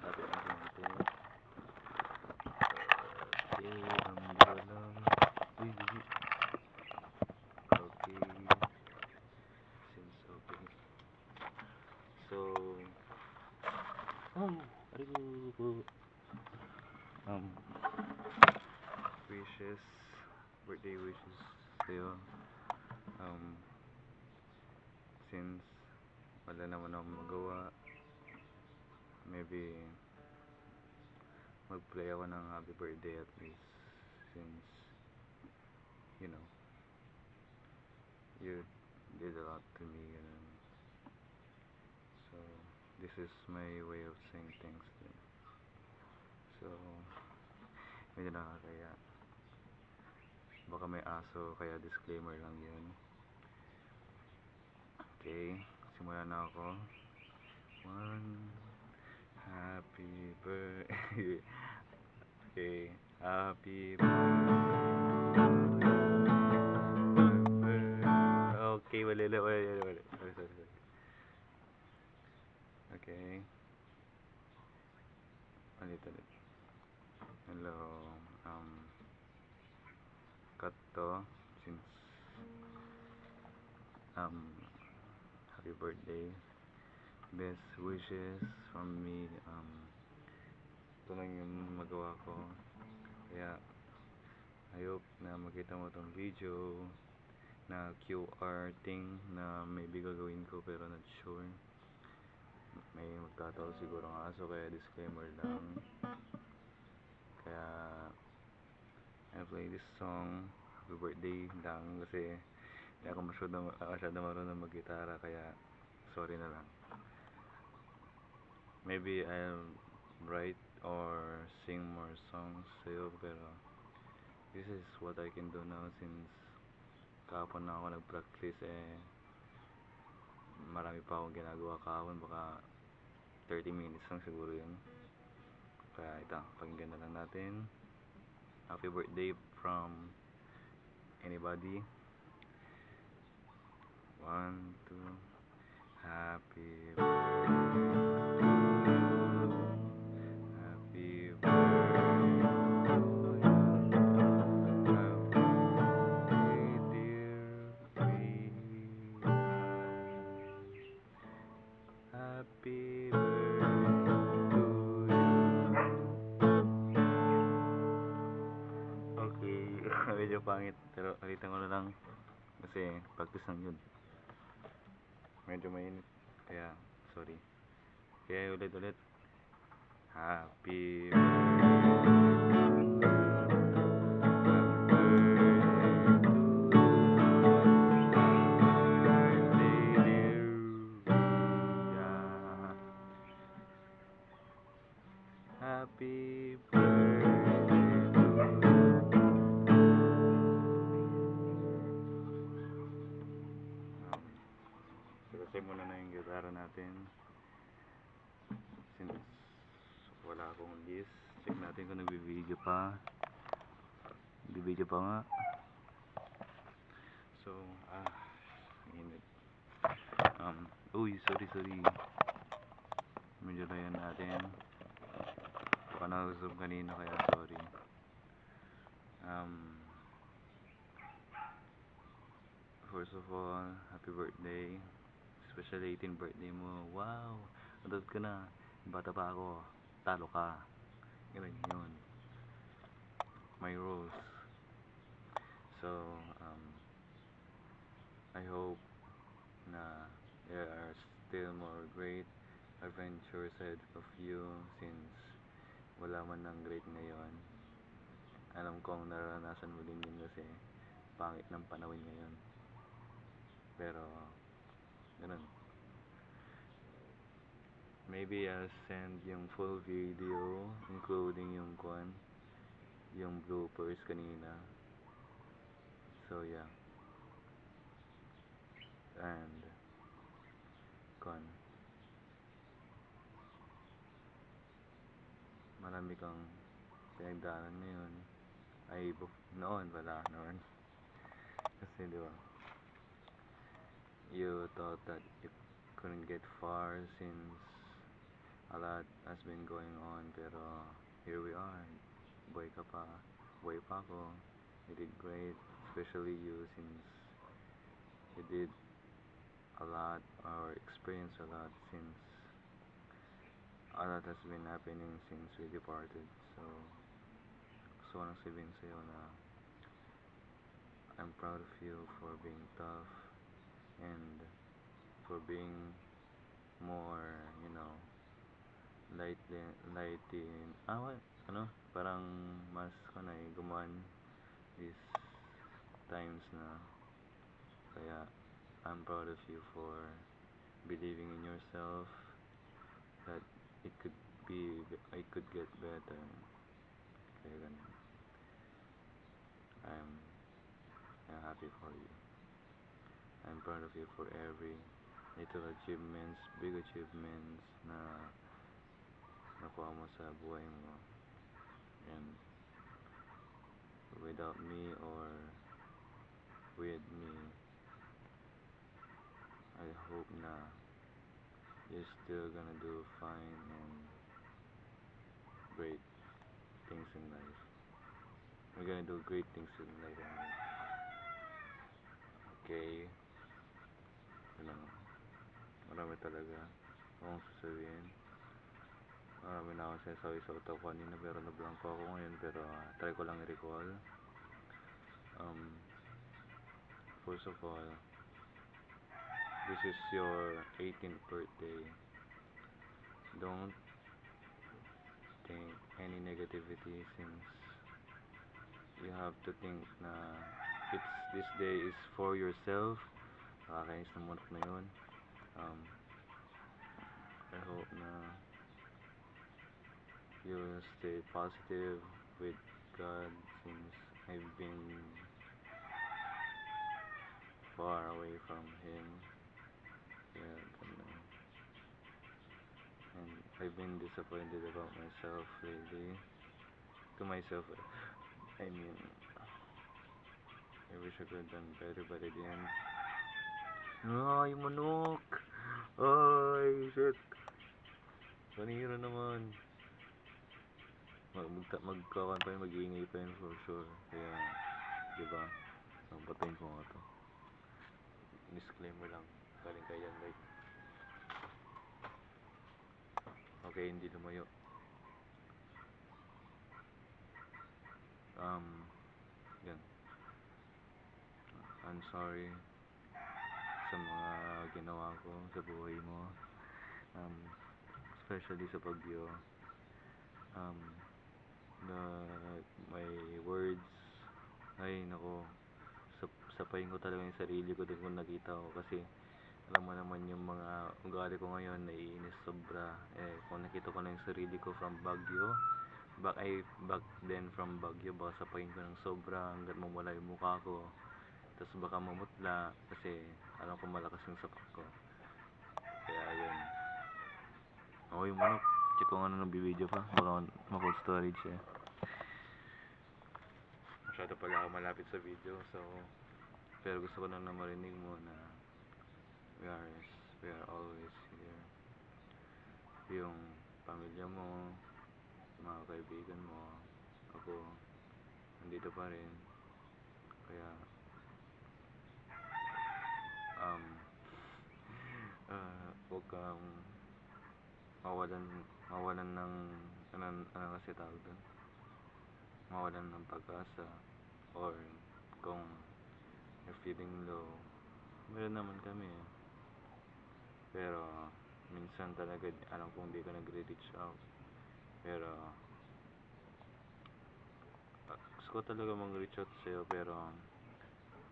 Lapit natin ito. Di ko alam. Uy, okay. Seems okay. So, arigo. Um, wishes, birthday wishes sa'yo. Since wala naman akong magawa, maybe mag-play ako ng happy birthday at least, since you know you did a lot to me, ganun. So this is my way of saying thanks to you. So medyo nakakaya, baka may aso, kaya disclaimer lang yun. Okay, simula na ako. One, happy birthday. Okay, happy birthday. Okay, wala. Sorry. Okay. Ulit. Hello. Cut to, since happy birthday. Best wishes from me. Ito lang yung magawa ko. Kaya I hope na makita mo tong video na QR thing na maybe gagawin ko, pero not sure. May magtataw siguro ng aso, kaya disclaimer lang. Kaya I play this song happy birthday lang kasi hindi ako masyado marunong mag-gitara, kaya sorry na lang. Maybe I'll write or sing more songs sa'yo, pero this is what I can do now, since kahapon na ako nag-practice. Marami pa akong ginagawa kahapon, baka 30 minutes lang siguro yun. Kaya ito, pakinggan na lang natin. Happy birthday from anybody. 1, 2. Happy birthday. Happy birthday to you. Happy birthday to you. Okay, medyo pangit, pero ulitin ko na lang kasi practice lang yun. Medyo mainit, kaya sorry. Kaya ulit. Happy happy birthday to you. Seryosoy muna na yung gitara natin, since wala akong list. Check natin kung nagbibideo pa. Nagbibideo pa nga. So, init. Uy, sorry. Medyo layan natin. Baka nag-zoom kanina, kaya sorry. First of all, happy birthday. Special 18th birthday mo. Wow! Adult ka na. Bata pa ako. Talo ka. Ganun yun. My rules. So, I hope na there are still more great adventures ahead of you, since wala man ng great ngayon. Alam kong naranasan mo din yun kasi pangit ng panahon ngayon. Pero ganun. Maybe I'll send yung full video, including yung bloopers kanina. So yeah. And marami kang pinagdaanan ngayon. Noon kasi diba, you thought that you couldn't get far since a lot has been going on, pero here we are. Buhay ka pa. Buhay pa ako. You did great, especially you, since you did a lot or experienced a lot, since a lot has been happening since we departed. So gusto ko lang sabihin sa'yo na I'm proud of you for being tough and for being more, lighting, what? Parang mas gumaan these times na, kaya I'm proud of you for believing in yourself that it could it could get better. Kaya ganun. I'm happy for you. I'm proud of you for every little achievements, big achievements na nakuha mo sa buhay mo. And without me or with me, I hope na you're still gonna do fine and great things in life. We're gonna do great things in life. Okay? Marami talaga akong sasabihin. Marami na akong sinasabi sa utak ko kanina, pero nablangko ako ngayon, pero try ko lang i-recall. First of all, this is your 18th birthday. Don't think any negativity, since you have to think na this day is for yourself. Nakakainis na month na yun. I hope na you'll stay positive with God, since I've been far away from Him. And I've been disappointed about myself lately. To myself, I mean, I wish I could have done better, but I didn't. Ay, manok! Ay, shit! Panira naman. Magkakan pa yun, mag-iingay pa yun for sure. Kaya, diba? Patayin ko nga to. Disclaimer lang. Galing kay Jan Light. Okay, hindi lumayo. Yan. I'm sorry sa mga ginawa ko sa buhay mo. Especially sa Baguio. My words, ay nako, sapayin ko talaga yung sarili ko doon kung nakita ko, kasi alam mo naman yung mga ugali ko ngayon, naiinis sobra. Kung nakita ko na yung sarili ko from Baguio, back then from Baguio, baka sapayin ko ng sobra hanggat mawala yung mukha ko, tapos baka mamutla, kasi alam ko malakas yung sapak ko. Kaya yun. Okay, manok, check ko nga na nagbibideo pa, baka ma-full storage eh. Masyado pala ako malapit sa video, so pero gusto ko lang na marinig mo na we are always here. Yung pamilya mo, mga kaibigan mo, ako, nandito pa rin. Kaya huwag kang mawalan ng kasi tawag doon, mawalan ng pag-asa, or kung you're feeling low, meron naman kami pero minsan talaga alam kong di ka nagre-reach out, pero gusto ko talaga mag-reach out sa'yo, pero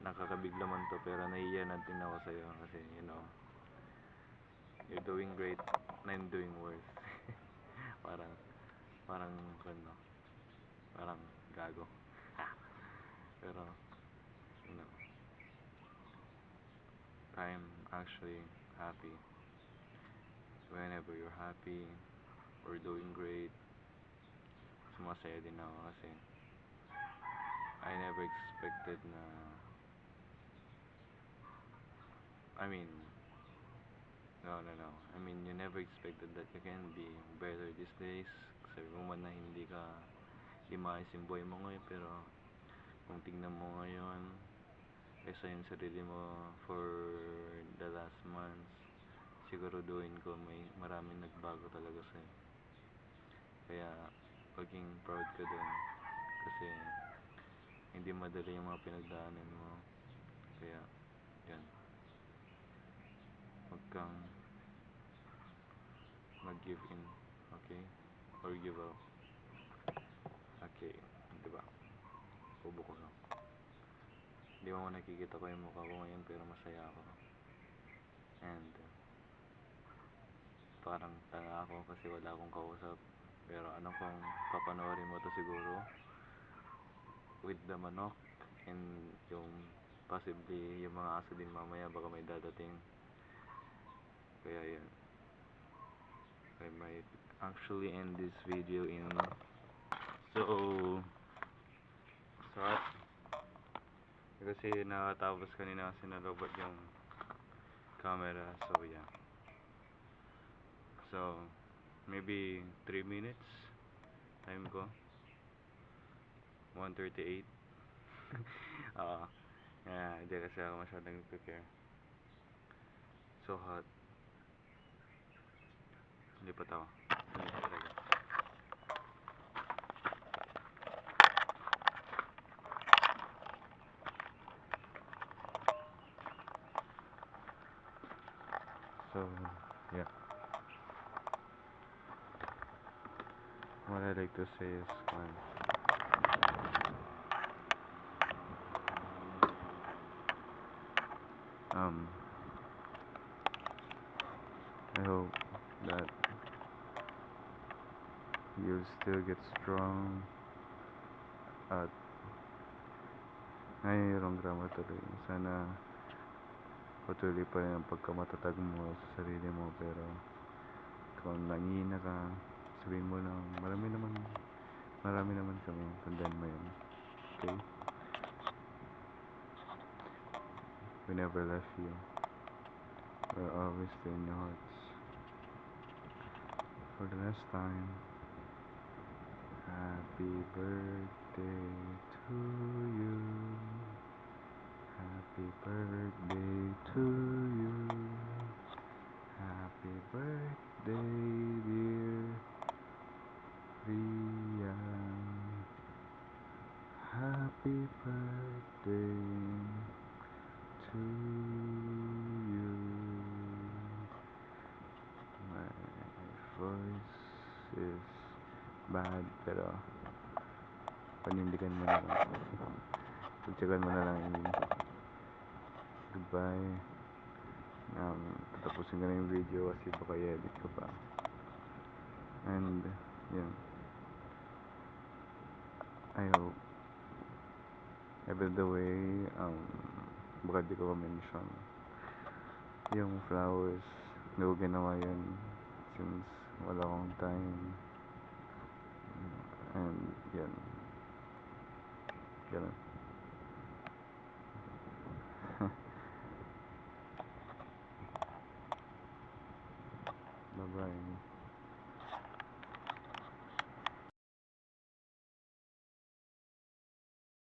nakakabigla man to, pero nahihiya na din ako sa'yo, kasi you're doing great and I'm doing worse. parang parang gago. Pero I'm actually happy. Whenever you're happy or doing great, sumasaya din ako, kasi I never expected na, No. I mean, you never expected that you can be better these days. Sabi mo man na hindi maayos yung buhay mo ngayon, pero kung tingnan mo ngayon, kaysa yung sarili mo for the last months, siguraduhin ko maraming nagbago talaga sa'yo. Kaya, maging proud ka dun. Kasi, hindi madali yung mga pinagdaanan mo. Kaya, yan. Huwag kang mag-give in, okay? Or give up. Okay, diba? Kubo ko lang. Hindi mo nakikita ko yung mukha ko ngayon, pero masaya ako. And, parang tanga ako kasi wala akong kausap. Pero ano kung papanoorin mo to siguro with the manok and yung possibly yung mga aso din mamaya baka may dadating. Kaya yun, I might actually end this video in short kasi nakatapos kanina kasi na robot yung camera. So yeah, so maybe 3 minutes time ko 1:38. Hindi kasi ako masyadong prepare. So hot. Lipat ako. So yeah, what I like to say is I hope that you'll still get strong at ngayong grammar tuloy. Sana patuloy pa rin ang pagkamatatag mo sa sarili mo, pero kung nangihina ka, sabihin mo lang marami naman kami, tandaan mo yan, okay? We never left you. We're always there in your hearts. For the last time, happy birthday to you. Happy birthday to you. Happy birthday, dear Rian. Happy birthday to you. My voice is bad, pero panindigan mo na lang. Pagtsagan mo na lang yun. Goodbye. Tatapusin ko na yung video kasi baka i-edit ko pa. And yun, I hope by the way, baka di ko mention yung flowers, hindi ko ginawa yun since wala akong time. And yan, ganun. Bye bye.